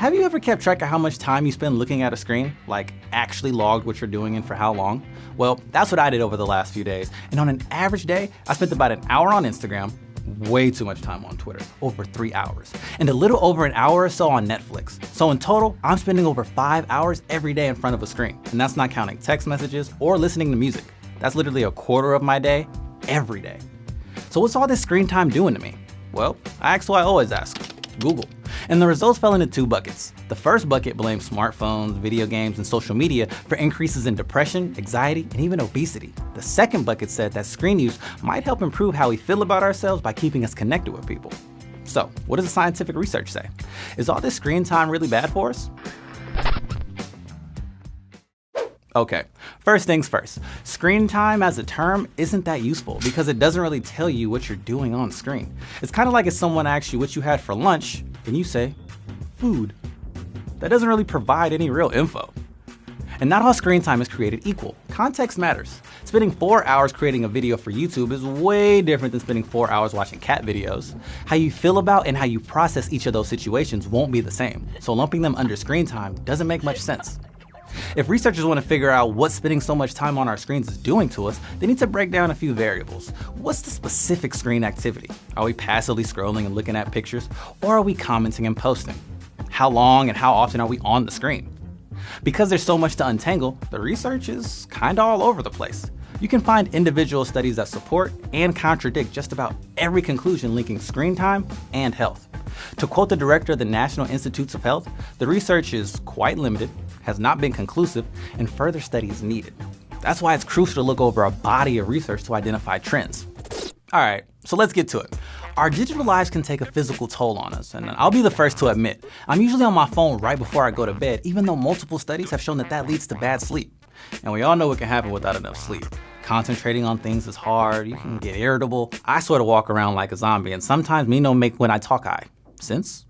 have you ever kept track of how much time you spend looking at a screen? Like actually logged what you're doing and for how long? Well, that's what I did over the last few days. And on an average day, I spent about an hour on Instagram, way too much time on Twitter, over 3 hours, and a little over an hour or so on Netflix. So in total, I'm spending over 5 hours every day in front of a screen. And that's not counting text messages or listening to music. That's literally a quarter of my day, every day. So what's all this screen time doing to me? Well, I asked who I always ask, Google. And the results fell into 2 buckets. The first bucket blamed smartphones, video games, and social media for increases in depression, anxiety, and even obesity. The second bucket said that screen use might help improve how we feel about ourselves by keeping us connected with people. So, what does the scientific research say? Is all this screen time really bad for us? Okay, first things first. Screen time as a term isn't that useful because it doesn't really tell you what you're doing on screen. It's kind of like if someone asks you what you had for lunch and you say, food. That doesn't really provide any real info. And not all screen time is created equal. Context matters. Spending 4 hours creating a video for YouTube is way different than spending 4 hours watching cat videos. How you feel about and how you process each of those situations won't be the same. So lumping them under screen time doesn't make much sense. If researchers want to figure out what spending so much time on our screens is doing to us, they need to break down a few variables. What's the specific screen activity? Are we passively scrolling and looking at pictures? Or are we commenting and posting? How long and how often are we on the screen? Because there's so much to untangle, the research is kinda all over the place. You can find individual studies that support and contradict just about every conclusion linking screen time and health. To quote the director of the National Institutes of Health, the research is quite limited, has not been conclusive, and further study is needed. That's why it's crucial to look over a body of research to identify trends. All right, so let's get to it. Our digital lives can take a physical toll on us, and I'll be the first to admit, I'm usually on my phone right before I go to bed, even though multiple studies have shown that that leads to bad sleep. And we all know what can happen without enough sleep. Concentrating on things is hard, you can get irritable. I sort of walk around like a zombie, and sometimes me no make when I talk I. Sense?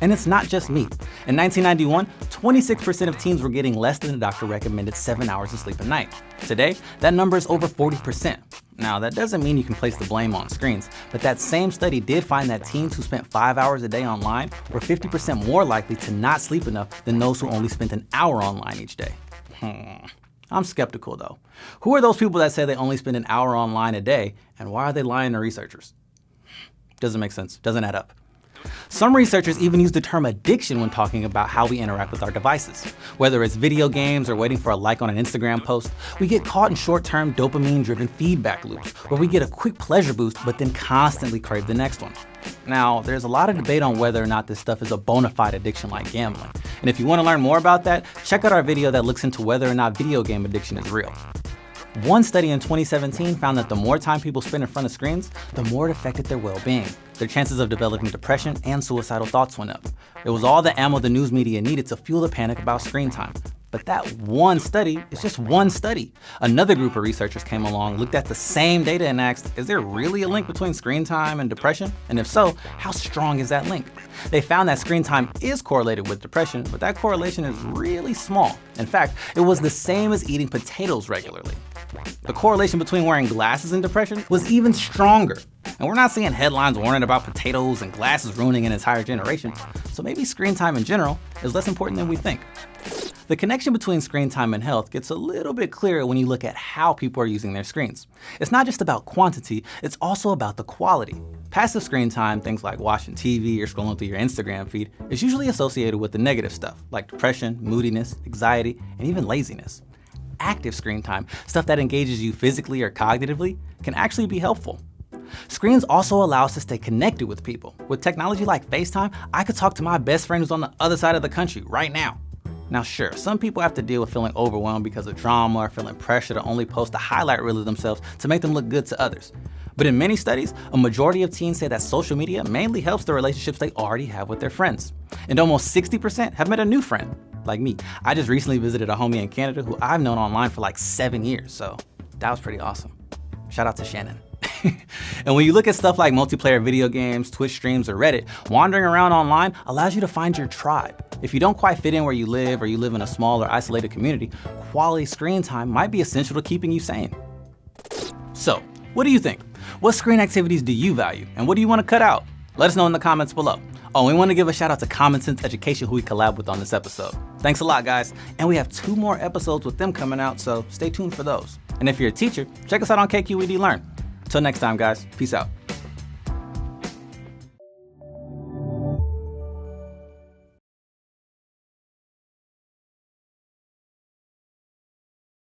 And it's not just me. In 1991, 26% of teens were getting less than the doctor recommended 7 hours of sleep a night. Today, that number is over 40%. Now, that doesn't mean you can place the blame on screens, but that same study did find that teens who spent 5 hours a day online were 50% more likely to not sleep enough than those who only spent an hour online each day. I'm skeptical though. Who are those people that say they only spend an hour online a day, and why are they lying to researchers? Doesn't make sense, doesn't add up. Some researchers even use the term addiction when talking about how we interact with our devices. Whether it's video games or waiting for a like on an Instagram post, we get caught in short-term dopamine-driven feedback loops where we get a quick pleasure boost but then constantly crave the next one. Now, there's a lot of debate on whether or not this stuff is a bona fide addiction like gambling. And if you want to learn more about that, check out our video that looks into whether or not video game addiction is real. One study in 2017 found that the more time people spend in front of screens, the more it affected their well-being. Their chances of developing depression and suicidal thoughts went up. It was all the ammo the news media needed to fuel the panic about screen time. But that one study is just one study. Another group of researchers came along, looked at the same data and asked, is there really a link between screen time and depression? And if so, how strong is that link? They found that screen time is correlated with depression, but that correlation is really small. In fact, it was the same as eating potatoes regularly. The correlation between wearing glasses and depression was even stronger. And we're not seeing headlines warning about potatoes and glasses ruining an entire generation. So maybe screen time in general is less important than we think. The connection between screen time and health gets a little bit clearer when you look at how people are using their screens. It's not just about quantity, it's also about the quality. Passive screen time, things like watching TV or scrolling through your Instagram feed, is usually associated with the negative stuff, like depression, moodiness, anxiety, and even laziness. Active screen time, stuff that engages you physically or cognitively, can actually be helpful. Screens also allow us to stay connected with people. With technology like FaceTime, I could talk to my best friend who's on the other side of the country right now. Now sure, some people have to deal with feeling overwhelmed because of drama or feeling pressure to only post a highlight reel of themselves to make them look good to others. But in many studies, a majority of teens say that social media mainly helps the relationships they already have with their friends. And almost 60% have met a new friend, like me. I just recently visited a homie in Canada who I've known online for like 7 years, so that was pretty awesome. Shout out to Shannon. And when you look at stuff like multiplayer video games, Twitch streams, or Reddit, wandering around online allows you to find your tribe. If you don't quite fit in where you live or you live in a small or isolated community, quality screen time might be essential to keeping you sane. So, what do you think? What screen activities do you value, and what do you want to cut out? Let us know in the comments below. Oh, we want to give a shout out to Common Sense Education, who we collab with on this episode. Thanks a lot, guys. And we have 2 more episodes with them coming out, so stay tuned for those. And if you're a teacher, check us out on KQED Learn. Until next time, guys, peace out.